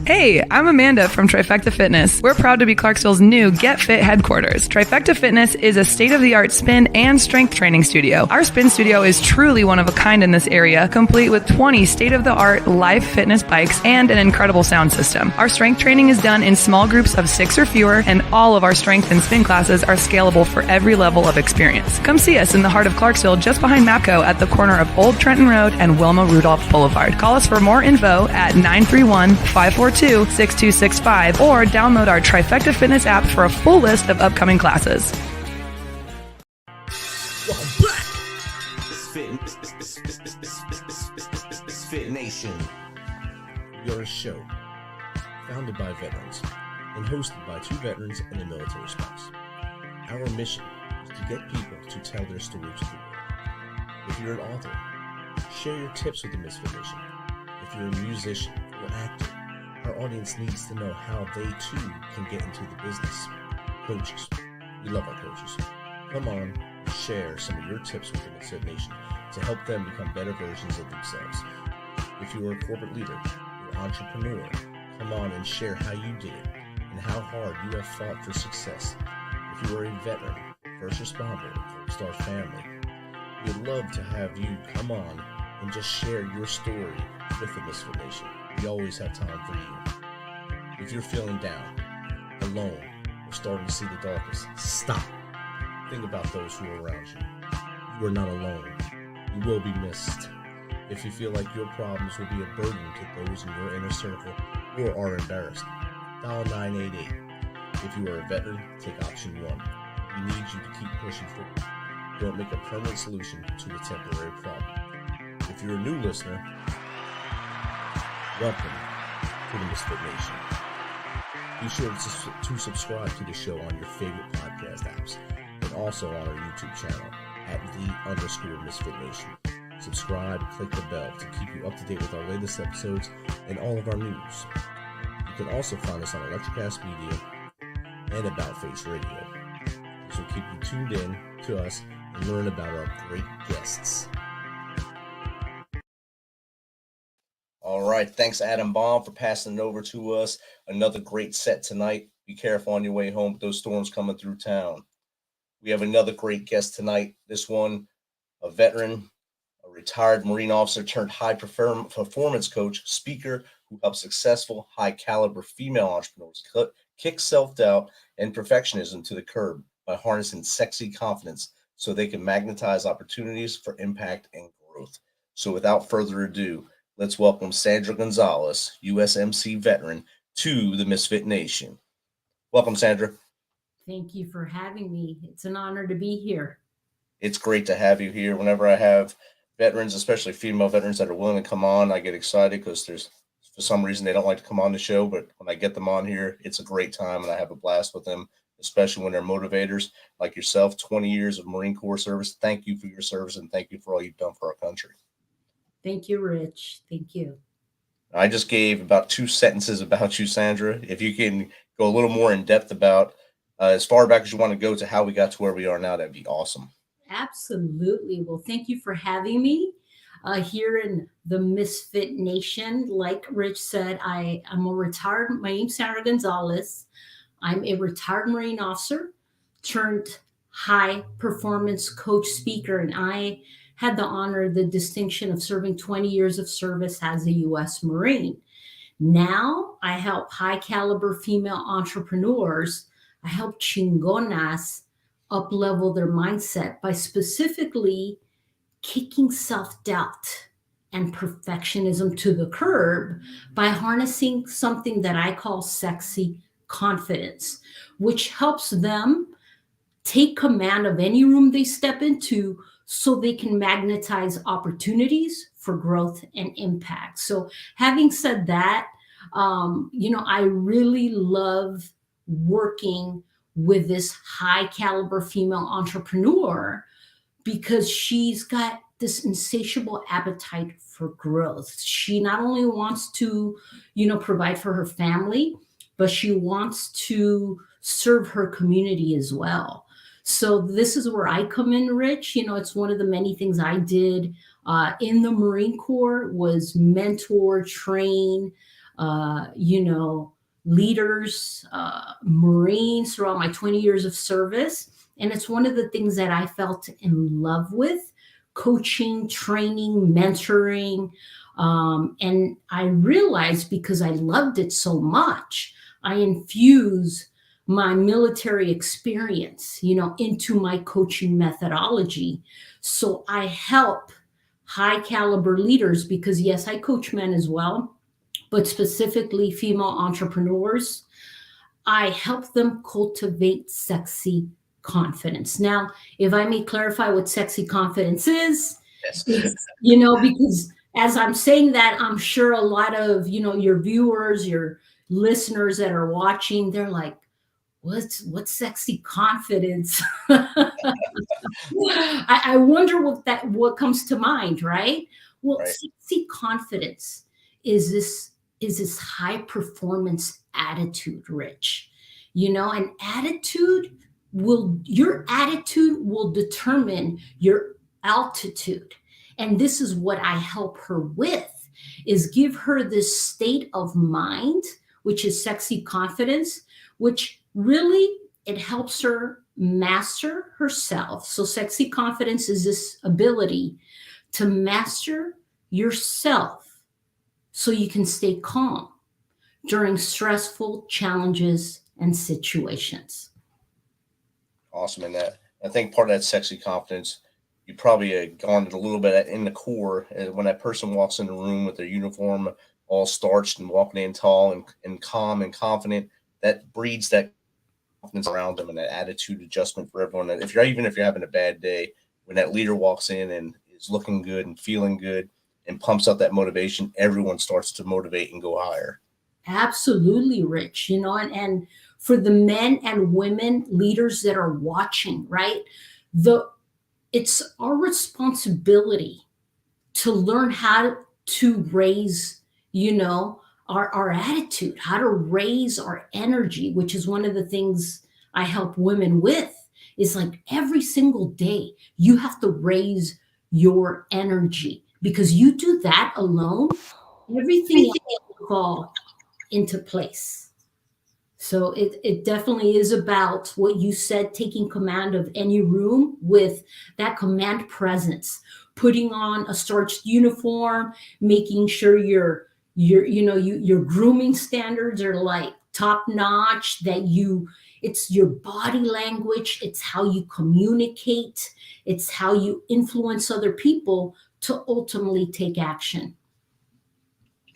Hey, I'm Amanda from Trifecta Fitness. We're proud to be Clarksville's new Get Fit headquarters. Trifecta Fitness is a state-of-the-art spin and strength training studio. Our spin studio is truly one of a kind in this area, complete with 20 state-of-the-art live fitness bikes and an incredible sound system. Our strength training is done in small groups of 6 or fewer, and all of our strength and spin classes are scalable for every level of experience. Come see us in the heart of Clarksville, just behind MAPCO at the corner of Old Trenton Road and Wilma Rudolph Boulevard. Call us for more info at 931-542-6265 or download our Trifecta Fitness app for a full list of upcoming classes. Welcome back. It's Fit Nation. We are a show founded by veterans and hosted by 2 veterans and a military spouse. Our mission is to get people to tell their stories to the world. If you're an author, share your tips with the Misfit Nation. If you're a musician or actor, our audience needs to know how they too can get into the business. Coaches, we love our coaches. Come on, share some of your tips with the Misfit Nation to help them become better versions of themselves. If you are a corporate leader or entrepreneur, come on and share how you did it and how hard you have fought for success. If you are a veteran, first responder, or star family, we'd love to have you come on and just share your story with the Misfit Nation. We always have time for you. If you're feeling down, alone, or starting to see the darkness, stop. Think about those who are around you. You are not alone. You will be missed. If you feel like your problems will be a burden to those in your inner circle or are embarrassed, dial 988. If you are a veteran, take option 1. We need you to keep pushing forward. Don't make a permanent solution to a temporary problem. If you're a new listener, welcome to the Misfit Nation. Be sure to subscribe to the show on your favorite podcast apps and also on our YouTube channel at @the_Misfit Nation. Subscribe, click the bell to keep you up to date with our latest episodes and all of our news. You can also find us on Electrocast Media and About Face Radio. This will keep you tuned in to us and learn about our great guests. All right. Thanks, Adam Baum, for passing it over to us. Another great set tonight. Be careful on your way home with those storms coming through town. We have another great guest tonight. This one, a veteran, a retired Marine officer turned high performance coach, speaker who helps successful, high-caliber female entrepreneurs kick self-doubt and perfectionism to the curb by harnessing sexy confidence so they can magnetize opportunities for impact and growth. So without further ado, let's welcome Sandra Gonzalez, USMC veteran, to the Misfit Nation. Welcome, Sandra. Thank you for having me. It's an honor to be here. It's great to have you here. Whenever I have veterans, especially female veterans that are willing to come on, I get excited because for some reason, they don't like to come on the show. But when I get them on here, it's a great time and I have a blast with them, especially when they're motivators like yourself, 20 years of Marine Corps service. Thank you for your service and thank you for all you've done for our country. Thank you, Rich. Thank you. I just gave about 2 sentences about you, Sandra. If you can go a little more in depth about as far back as you want to go to how we got to where we are now, that'd be awesome. Absolutely. Well, thank you for having me here in the Misfit Nation. Like Rich said, my name's Sandra Gonzalez. I'm a retired Marine officer turned high performance coach speaker, and I had the honor, the distinction of serving 20 years of service as a U.S. Marine. Now I help high caliber female entrepreneurs. I help chingonas up-level their mindset by specifically kicking self-doubt and perfectionism to the curb by harnessing something that I call sexy confidence, which helps them take command of any room they step into so they can magnetize opportunities for growth and impact. So having said that, I really love working with this high caliber female entrepreneur because she's got this insatiable appetite for growth. She not only wants to, provide for her family, but she wants to serve her community as well. So this is where I come in, Rich. It's one of the many things I did in the Marine Corps was mentor, train you know, leaders, Marines throughout my 20 years of service. And it's one of the things that I felt in love with: coaching, training, mentoring. And I realized, because I loved it so much, I infuse my military experience, you know, into my coaching methodology. So I help high caliber leaders, because yes, I coach men as well, but specifically female entrepreneurs. I help them cultivate sexy confidence. Now, if I may clarify what sexy confidence is, Yes. you know, because as I'm saying that, I'm sure a lot of, you know, your viewers, your listeners that are watching, they're like, what's sexy confidence? I wonder what comes to mind, right? Well, Right. sexy confidence is this high performance attitude, Rich. You know, an attitude your attitude will determine your altitude. And this is what I help her with, is give her this state of mind, which is sexy confidence, which really, it helps her master herself. So sexy confidence is this ability to master yourself so you can stay calm during stressful challenges and situations. Awesome. And that, I think part of that sexy confidence, you probably garnered a little bit in the core when that person walks in the room with their uniform all starched and walking in tall and calm and confident. That breeds that confidence around them and that attitude adjustment for everyone. And if you're having a bad day, when that leader walks in and is looking good and feeling good and pumps up that motivation, everyone starts to motivate and go higher. Absolutely, Rich. You know, and for the men and women leaders that are watching, right? It's our responsibility to learn how to raise, you know, our attitude, how to raise our energy, which is one of the things I help women with. Is like every single day you have to raise your energy, because you do that alone, everything else will fall into place. So it definitely is about what you said, taking command of any room with that command presence, putting on a starched uniform, making sure your grooming standards are like top notch, that it's your body language, it's how you communicate, it's how you influence other people to ultimately take action.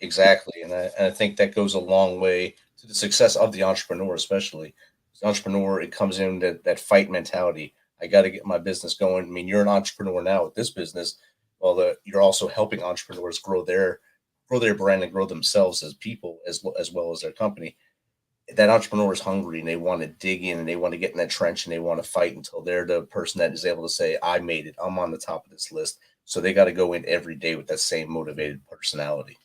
Exactly. And I think that goes a long way to the success of the entrepreneur, especially. As an entrepreneur, it comes in that fight mentality. I got to get my business going. I mean, you're an entrepreneur now with this business. Well, you're also helping entrepreneurs grow their brand and grow themselves as people as well as their company. That entrepreneur is hungry and they want to dig in and they want to get in that trench and they want to fight until they're the person that is able to say, I made it. I'm on the top of this list. So they got to go in every day with that same motivated personality.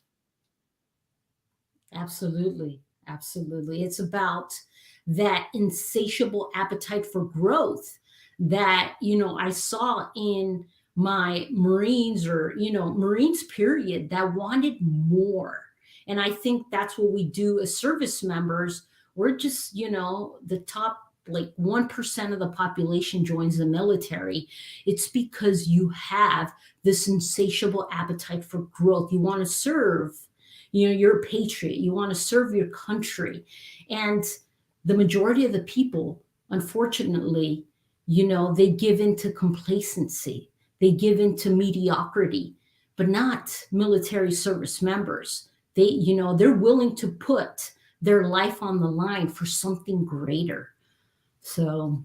Absolutely. Absolutely. It's about that insatiable appetite for growth that, you know, I saw in my Marines, or, you know, Marines period, that wanted more. And I think that's what we do as service members. We're just, you know, the top like 1% of the population joins the military. It's because you have this insatiable appetite for growth. You want to serve, you know, you're a patriot, you want to serve your country. And the majority of the people, unfortunately, you know, they give into complacency, they give into mediocrity, but not military service members. They, you know, they're willing to put their life on the line for something greater. So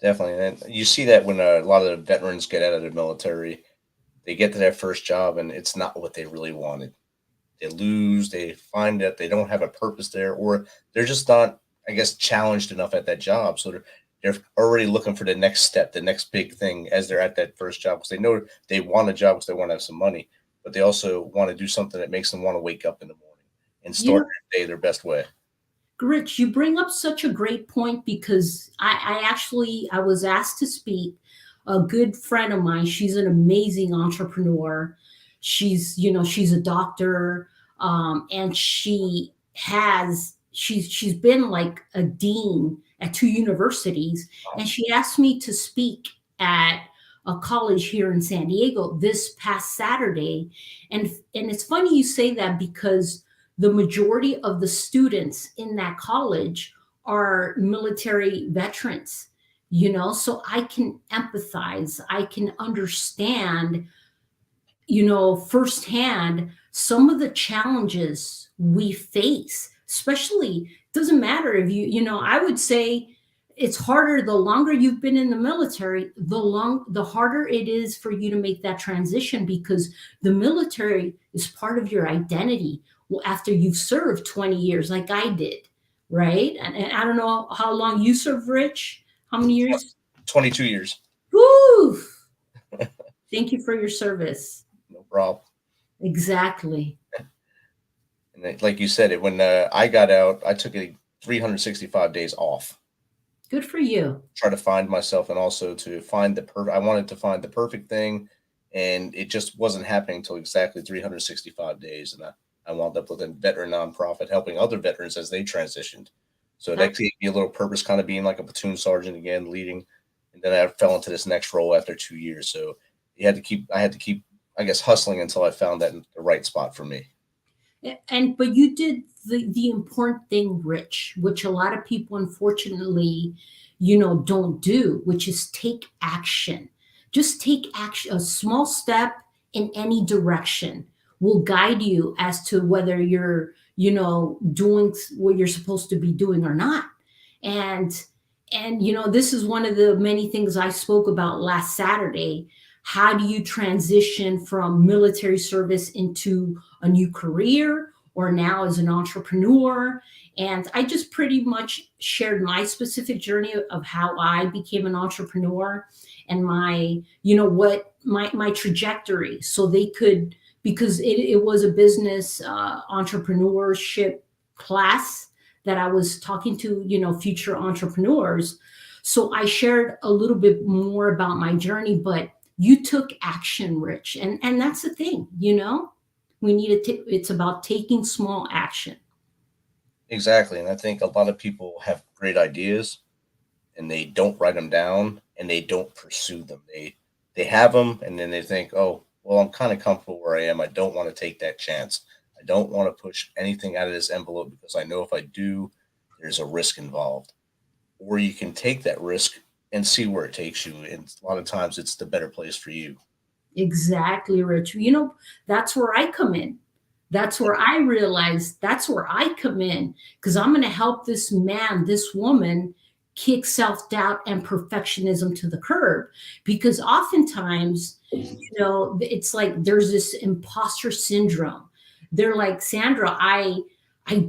Definitely. And you see that when a lot of the veterans get out of the military, they get to their first job and it's not what they really wanted. They lose, they find that they don't have a purpose there, or they're just not, I guess, challenged enough at that job. So they're already looking for the next step, the next big thing as they're at that first job, because they know they want a job because they want to have some money, but they also want to do something that makes them want to wake up in the morning and you start know, their day their best way. Rich, you bring up such a great point, because I was asked to speak. A good friend of mine, she's an amazing entrepreneur. She's, you know, she's a doctor. And she's been like a dean at 2 universities, and she asked me to speak at a college here in San Diego this past Saturday. And it's funny you say that, because the majority of the students in that college are military veterans, so I can empathize, I can understand, firsthand some of the challenges we face, especially, doesn't matter if I would say it's harder the longer you've been in the military, the harder it is for you to make that transition, because the military is part of your identity. Well, after you've served 20 years, like I did, right? And I don't know how long you served, Rich. How many years? 22 years. Woo! Thank you for your service. No problem. Exactly. And like you said, when I got out, I took 365 days off. Good for you. Try to find myself, and also to find I wanted to find the perfect thing, and it just wasn't happening until exactly 365 days. And I wound up with a veteran nonprofit helping other veterans as they transitioned. So that gave me a little purpose, kind of being like a platoon sergeant again, leading. And then I fell into this next role after 2 years. So I had to keep, I guess, hustling until I found the right spot for me. But you did the important thing, Rich, which a lot of people, unfortunately, don't do, which is take action. Just take action. A small step in any direction will guide you as to whether you're, doing what you're supposed to be doing or not. And this is one of the many things I spoke about last Saturday. How do you transition from military service into a new career, or now as an entrepreneur? And I just pretty much shared my specific journey of how I became an entrepreneur, and my trajectory, so they could, because it was a business entrepreneurship class that I was talking to, future entrepreneurs. So I shared a little bit more about my journey, but you took action, Rich. And that's the thing, we need to, it's about taking small action. Exactly. And I think a lot of people have great ideas and they don't write them down and they don't pursue them. They have them, and then they think, oh, well, I'm kind of comfortable where I am. I don't want to take that chance. I don't want to push anything out of this envelope, because I know if I do, there's a risk involved. Or you can take that risk and see where it takes you. And a lot of times it's the better place for you. Exactly, Rich. That's where I come in. That's where I realize that's where I come in, because I'm going to help this man, this woman, kick self-doubt and perfectionism to the curb. Because oftentimes, it's like there's this imposter syndrome. They're like, Sandra, I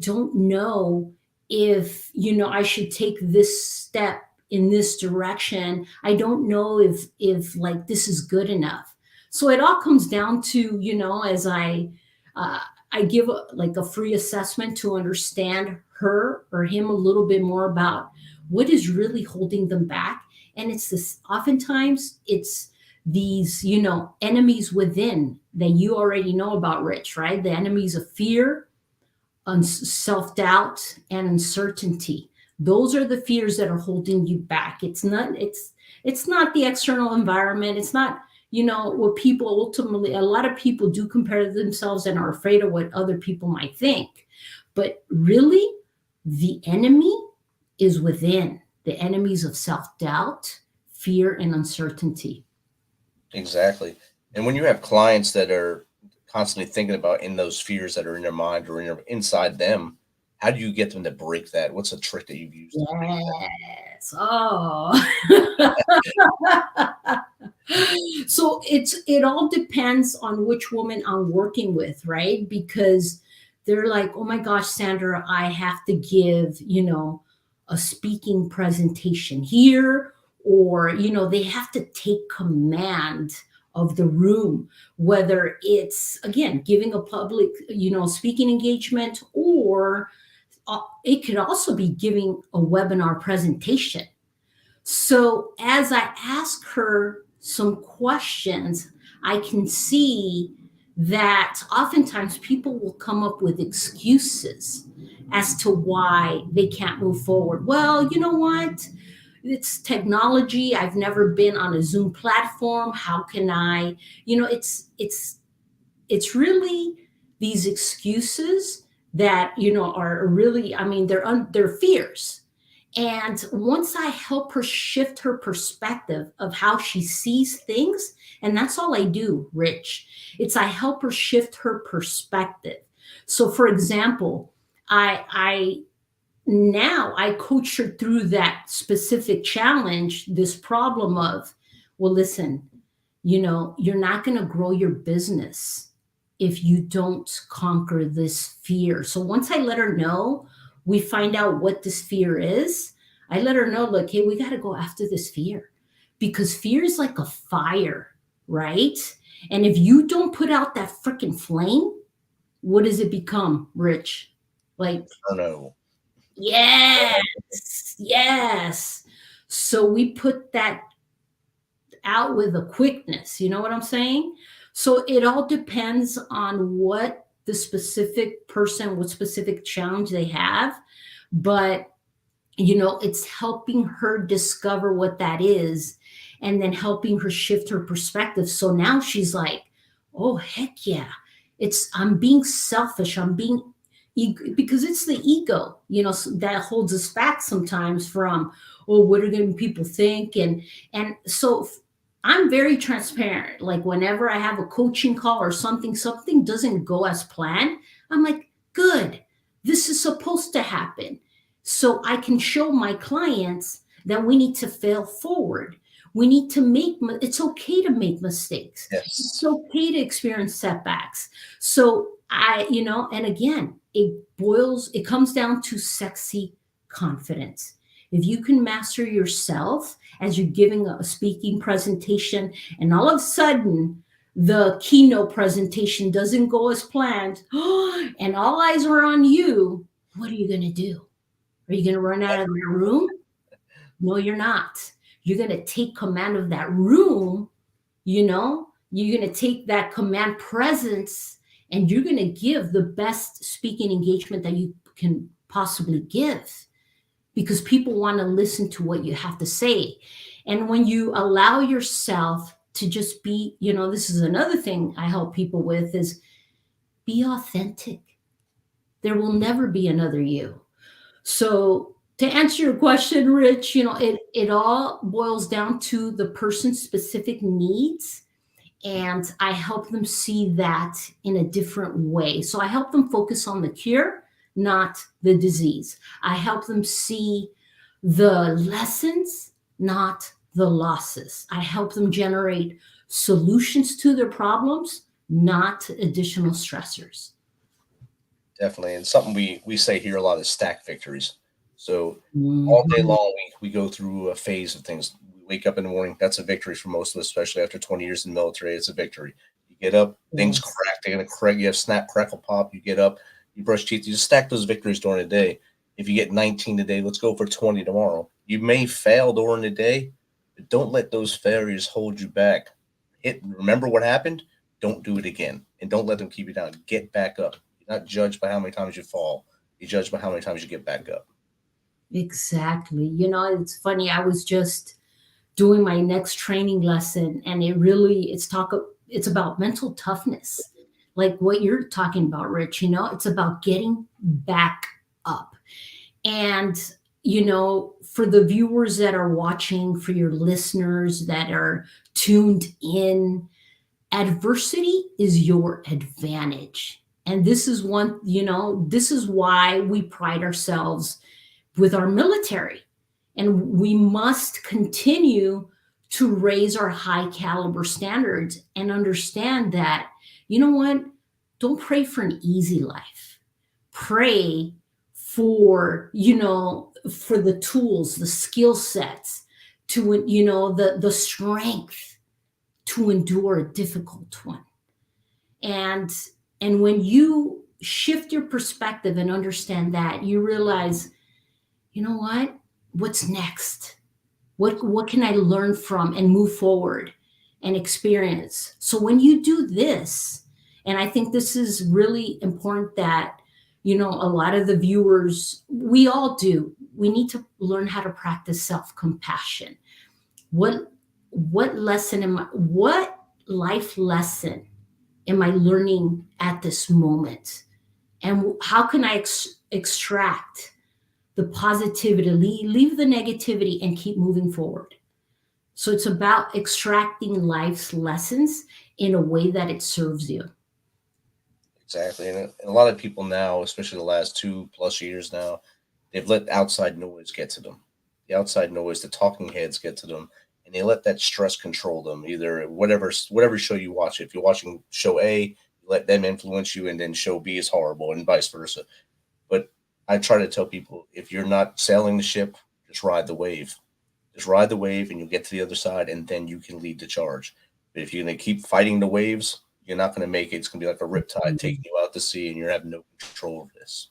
don't know if, I should take this step in this direction. I don't know if like this is good enough. So it all comes down to, as I give a free assessment to understand her or him a little bit more about what is really holding them back. And it's this, oftentimes it's these, enemies within that you already know about, Rich, right? The enemies of fear, self-doubt, and uncertainty. Those are the fears that are holding you back. It's not the external environment. It's not, what people ultimately, a lot of people do compare themselves and are afraid of what other people might think. But really, the enemy is within. The enemies of self-doubt, fear, and uncertainty. Exactly. And when you have clients that are constantly thinking about in those fears that are in their mind or inside them, how do you get them to break that? What's a trick that you've used? Yes. Oh. So it all depends on which woman I'm working with, right? Because they're like, oh my gosh, Sandra, I have to give, a speaking presentation here, or, they have to take command of the room, whether it's, again, giving a public, speaking engagement, or it could also be giving a webinar presentation. So as I ask her some questions, I can see that oftentimes people will come up with excuses as to why they can't move forward. Well, you know what? It's technology. I've never been on a Zoom platform. How can I? It's really these excuses that are really, I mean, they're fears. And once I help her shift her perspective of how she sees things, and that's all I do, Rich, it's I help her shift her perspective. So for example, I now I coach her through that specific challenge, this problem of, well, listen, you're not going to grow your business if you don't conquer this fear. So once I let her know, we find out what this fear is. I let her know, look, hey, we got to go after this fear, because fear is like a fire, right? And if you don't put out that freaking flame, what does it become, Rich? Like, I know. yes, yes. So we put that out with a quickness. You know what I'm saying? So it all depends on what the specific person, what specific challenge they have. But, it's helping her discover what that is, and then helping her shift her perspective. So now she's like, oh, heck yeah. I'm being selfish. I'm being because it's the ego, that holds us back sometimes from, oh, what are going to people think? And so I'm very transparent. Like whenever I have a coaching call or something doesn't go as planned, I'm like, good, this is supposed to happen. So I can show my clients that we need to fail forward. We need to it's okay to make mistakes. Yes. It's okay to experience setbacks. So and again, it comes down to sexy confidence. If you can master yourself as you're giving a speaking presentation, and all of a sudden the keynote presentation doesn't go as planned, and all eyes are on you, what are you going to do? Are you going to run out of the room? No, you're not. You're going to take command of that room. You're going to take that command presence, and you're going to give the best speaking engagement that you can possibly give, because people want to listen to what you have to say. And when you allow yourself to just be, this is another thing I help people with, is be authentic. There will never be another you. So to answer your question, Rich, it all boils down to the person's specific needs. And I help them see that in a different way. So I help them focus on the cure, not the disease. I help them see the lessons, not the losses. I help them generate solutions to their problems, not additional stressors. Definitely. And something we say here a lot is stack victories. So all day long, we go through a phase of things. We wake up in the morning. That's a victory for most of us, especially after 20 years in the military. It's a victory. You get up, things crack. They're going to crack. You have snap, crackle, pop. You get up, you brush teeth. You just stack those victories during the day. If you get 19 today, let's go for 20 tomorrow. You may fail during the day, but don't let those failures hold you back. Remember what happened? Don't do it again. And don't let them keep you down. Get back up. You're not judged by how many times you fall. You're judged by how many times you get back up. Exactly. It's funny. I was just doing my next training lesson, and it's about mental toughness, like what you're talking about, Rich. It's about getting back up. And for the viewers that are watching, for your listeners that are tuned in, adversity is your advantage. And this is this is why we pride ourselves with our military. And we must continue to raise our high caliber standards and understand that, don't pray for an easy life. Pray for, for the tools, the skill sets, to, the strength to endure a difficult one. And when you shift your perspective and understand that, you realize, what's next? What can I learn from and move forward and experience? So when you do this And I think this is really important that, a lot of the viewers, we all do. We need to learn how to practice self-compassion. What life lesson am I learning at this moment? And how can I extract the positivity, leave the negativity, and keep moving forward? So it's about extracting life's lessons in a way that it serves you. Exactly. And a lot of people now, especially the last 2+ years now, they've let outside noise get to them. The outside noise, the talking heads get to them, and they let that stress control them. Either whatever show you watch. If you're watching show A, you let them influence you, and then show B is horrible, and vice versa. But I try to tell people, if you're not sailing the ship, just ride the wave. Just ride the wave, and you'll get to the other side, and then you can lead the charge. But if you're going to keep fighting the waves, you're not going to make it. It's going to be like a riptide taking you out to sea, and you're having no control of this.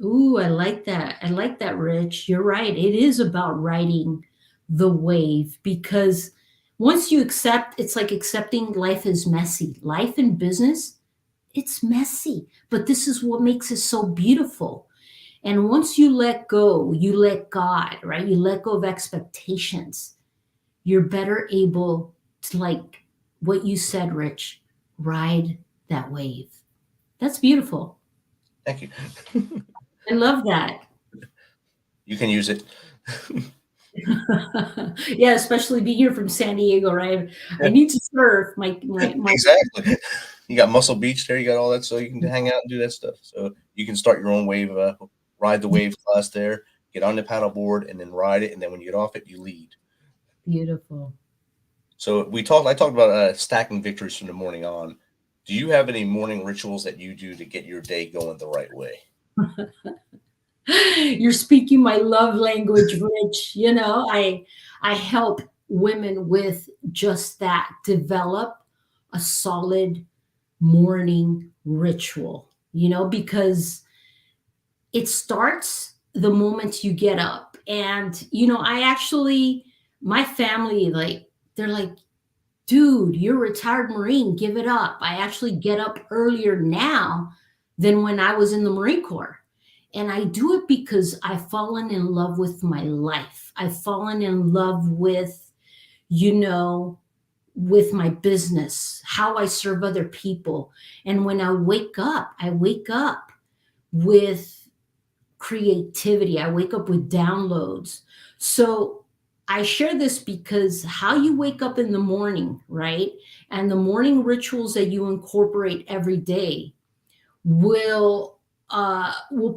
Ooh, I like that. I like that, Rich. You're right. It is about riding the wave, because once you accept, it's like accepting life is messy. Life in business, it's messy, but this is what makes it so beautiful. And once you let go, you let God, right? You let go of expectations. You're better able to, like what you said, Rich, ride that wave. That's beautiful. Thank you. I love that. You can use it. Yeah, especially being here from San Diego, right? I need to surf. My Exactly. You got Muscle Beach there. You got all that, so you can hang out and do that stuff. So you can start your own wave, ride the wave class there. Get on the paddle board and then ride it, and then when you get off it, you lead. Beautiful. So I talked about stacking victories from the morning on. Do you have any morning rituals that you do to get your day going the right way? You're speaking my love language, Rich. I help women with just that. Develop a solid morning ritual, because it starts the moment you get up. And, my family, they're like, dude, you're a retired Marine, give it up. I actually get up earlier now than when I was in the Marine Corps. And I do it because I've fallen in love with my life. I've fallen in love with, with my business, how I serve other people. And when I wake up with creativity. I wake up with downloads. So I share this because how you wake up in the morning, right? And the morning rituals that you incorporate every day will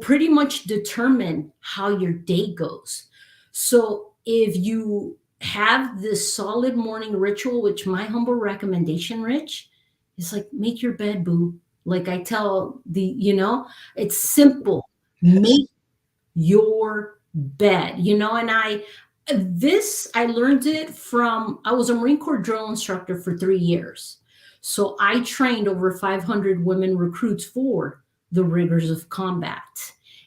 pretty much determine how your day goes. So if you have this solid morning ritual, which my humble recommendation, Rich, is like, make your bed, boo. Like I tell it's simple. Make your bed, and I learned it from, I was a Marine Corps drill instructor for 3 years. So I trained over 500 women recruits for the rigors of combat.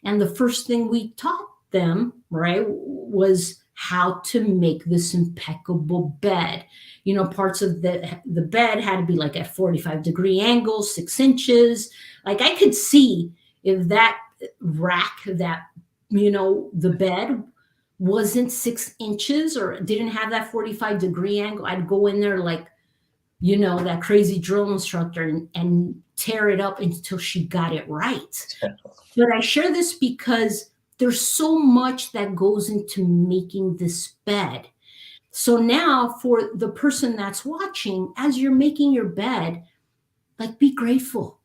And the first thing we taught them, right, was how to make this impeccable bed. Parts of the bed had to be like at 45-degree angles, 6 inches. Like I could see if that rack, that, the bed wasn't 6 inches or didn't have that 45-degree angle, I'd go in there like, that crazy drill instructor and tear it up until she got it right. But I share this because there's so much that goes into making this bed. So now for the person that's watching, as you're making your bed, like be grateful.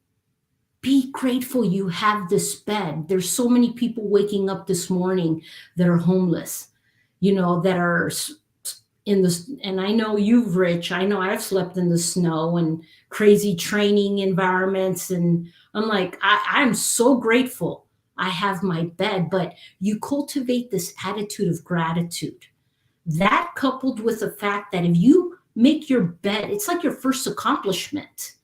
Be grateful you have this bed. There's so many people waking up this morning that are homeless, that are in this. And I know you've, Rich, I know I've slept in the snow and crazy training environments. And I'm like, I'm so grateful I have my bed. But you cultivate this attitude of gratitude. That coupled with the fact that if you make your bed, it's like your first accomplishment,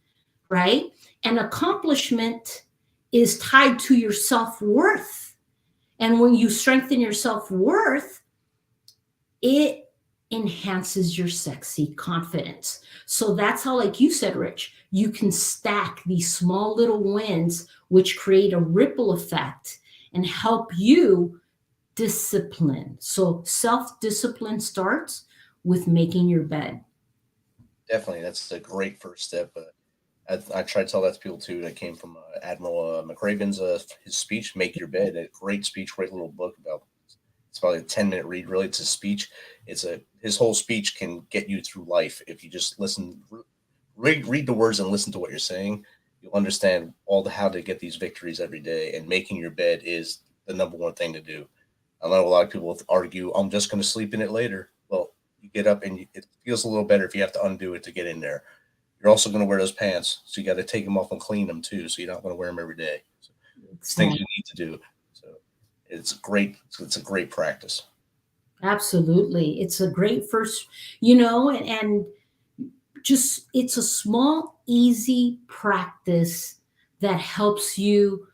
right? And accomplishment is tied to your self-worth. And when you strengthen your self-worth, it enhances your sexy confidence. So that's how, like you said, Rich, you can stack these small little wins, which create a ripple effect and help you discipline. So self discipline starts with making your bed. Definitely, that's a great first step. I try to tell that to people too. That came from Admiral McRaven's his speech, "Make Your Bed." A great speech, great little book about. It's probably a 10-minute read. Really, it's a speech. His whole speech can get you through life if you just listen, read the words and listen to what you're saying. You'll understand how to get these victories every day. And making your bed is the number one thing to do. I know a lot of people argue, "I'm just going to sleep in it later." Well, you get up and it feels a little better if you have to undo it to get in there. You're also going to wear those pants, so you got to take them off and clean them too. So you're not going to wear them every day. So it's things you need to do. So it's great. It's a great practice. Absolutely. It's a great first, and just it's a small, easy practice that helps you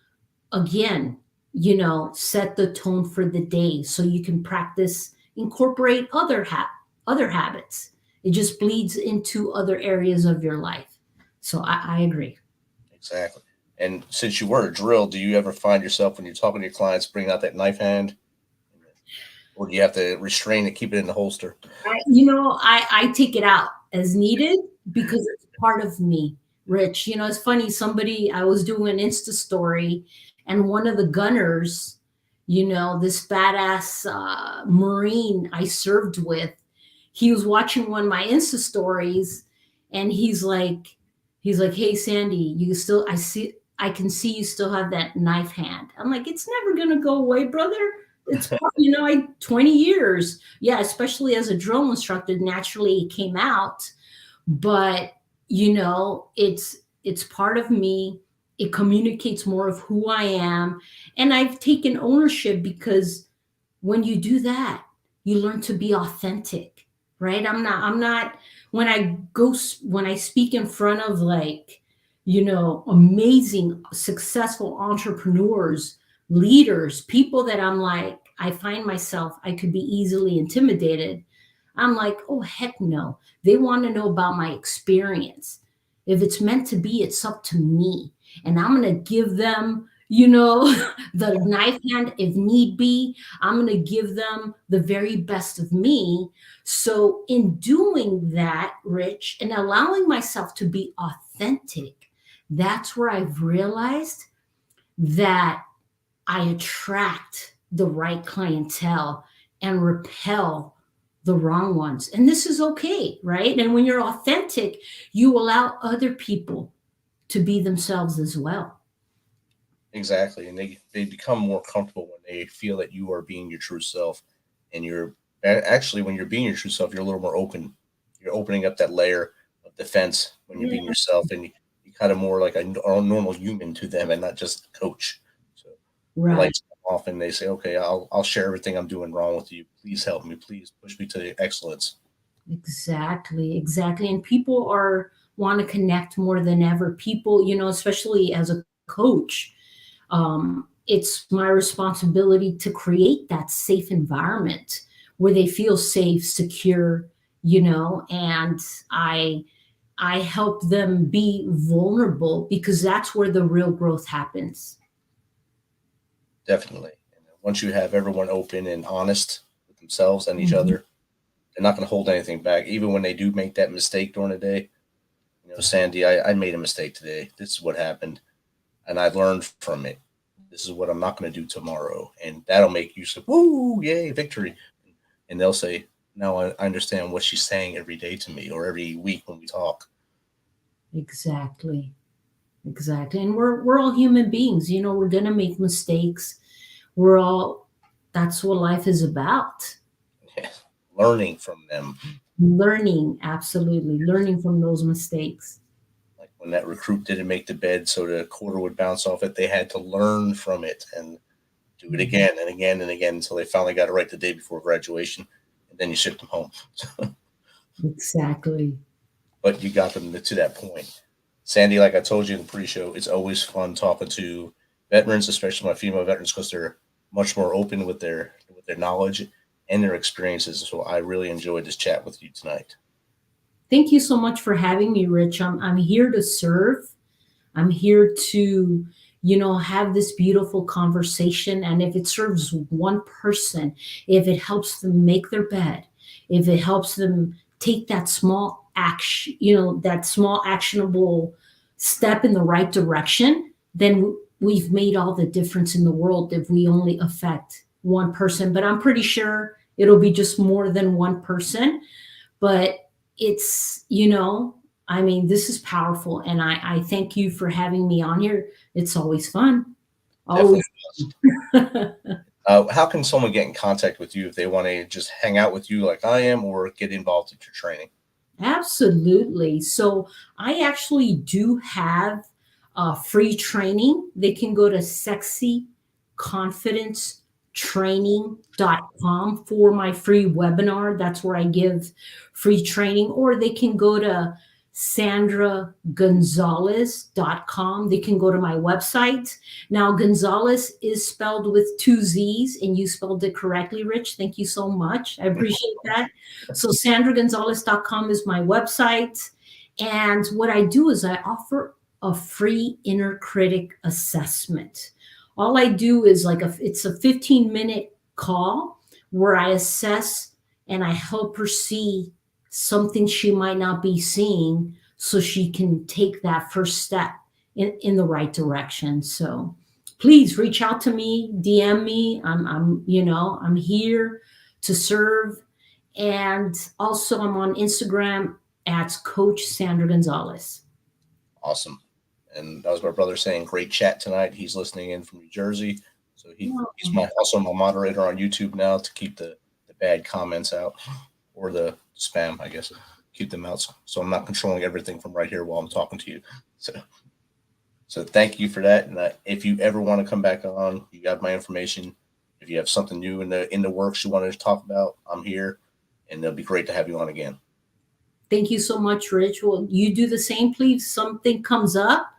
again, set the tone for the day so you can practice, incorporate other habits. It just bleeds into other areas of your life. So I agree. Exactly. And since you were a drill, do you ever find yourself when you're talking to your clients bringing out that knife hand, or do you have to restrain it, keep it in the holster? I take it out as needed because it's part of me, Rich. It's funny. I was doing an Insta story, and one of the gunners, this badass Marine I served with, he was watching one of my Insta stories, and he's like, "Hey, Sandy, I can see you still have that knife hand." I'm like, "It's never gonna go away, brother. It's 20 years, yeah, especially as a drill instructor, naturally it came out, but it's part of me. It communicates more of who I am, and I've taken ownership because when you do that, you learn to be authentic, right? I'm not when I speak in front of amazing successful entrepreneurs, leaders, people that I'm like, I find myself, I could be easily intimidated. I'm like, oh, heck no. They want to know about my experience. If it's meant to be, it's up to me. And I'm going to give them, the knife hand if need be. I'm going to give them the very best of me. So in doing that, Rich, and allowing myself to be authentic, that's where I've realized that I attract the right clientele and repel the wrong ones. And this is okay, right? And when you're authentic, you allow other people to be themselves as well. Exactly. And they become more comfortable when they feel that you are being your true self. And when you're being your true self, you're a little more open. You're opening up that layer of defense when you're being yourself, and you kind of more like a normal human to them and not just a coach. So Right. lights come off and they say, "Okay, I'll share everything I'm doing wrong with you. Please help me. Please push me to excellence." Exactly. And people want to connect more than ever. People, especially as a coach, it's my responsibility to create that safe environment where they feel safe, secure, and I help them be vulnerable because that's where the real growth happens. Definitely. And once you have everyone open and honest with themselves and each Mhm. other, they're not going to hold anything back, even when they do make that mistake during the day. "Sandy, I made a mistake today. This is what happened, and I learned from it. This is what I'm not going to do tomorrow." And that'll make you say, "Woo, yay, victory." And they'll say, "Now I understand what she's saying every day to me, or every week when we talk." Exactly. And we're all human beings, we're going to make mistakes. We're all That's what life is about. Learning from them. Learning, absolutely. Learning from those mistakes. Like when that recruit didn't make the bed, so the quarter would bounce off it, they had to learn from it and do it again and again and again until they finally got it right the day before graduation. And then you shipped them home. Exactly. But you got them to that point. Sandy, like I told you in the pre-show, it's always fun talking to veterans, especially my female veterans, because they're much more open with their knowledge, and their experiences. So I really enjoyed this chat with you tonight. Thank you so much for having me, Rich. I'm here to serve. I'm here to, have this beautiful conversation. And if it serves one person, if it helps them make their bed, if it helps them take that small action, that small actionable step in the right direction, then we've made all the difference in the world if we only affect one person. But I'm pretty sure it'll be just more than one person. But it's, this is powerful. And I thank you for having me on here. It's always fun. Always. How can someone get in contact with you if they want to just hang out with you like I am, or get involved in your training? Absolutely. So I actually do have free training. They can go to sexyconfidencetraining.com for my free webinar. That's where I give free training. Or they can go to sandragonzalez.com. They can go to my website. Now, Gonzalez is spelled with 2 Z's, and you spelled it correctly, Rich. Thank you so much. I appreciate that. So sandragonzalez.com is my website. And what I do is I offer a free inner critic assessment. All I do is it's a 15-minute call where I assess and I help her see something she might not be seeing so she can take that first step in the right direction. So please reach out to me, DM me. I'm here to serve. And also I'm on Instagram at Coach Sandra Gonzalez. Awesome. And that was my brother saying, great chat tonight. He's listening in from New Jersey. So he's also my moderator on YouTube now to keep the bad comments out, or the spam, I guess, keep them out. So I'm not controlling everything from right here while I'm talking to you. So thank you for that. And if you ever want to come back on, you got my information. If you have something new in the works you want to talk about, I'm here, and it'll be great to have you on again. Thank you so much, Rich. Well, you do the same, please. Something comes up,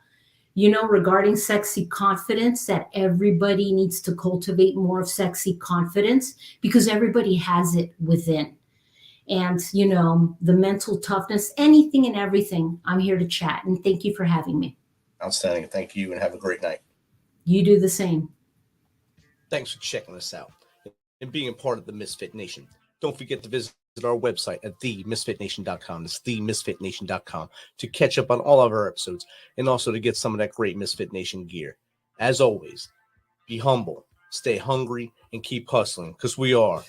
regarding sexy confidence, that everybody needs to cultivate more of sexy confidence, because everybody has it within. And, the mental toughness, anything and everything, I'm here to chat. And thank you for having me. Outstanding. Thank you, and have a great night. You do the same. Thanks for checking us out and being a part of the Misfit Nation. Don't forget to visit our website at themisfitnation.com. That's themisfitnation.com to catch up on all of our episodes, and also to get some of that great Misfit Nation gear. As always, be humble, stay hungry, and keep hustling, because we are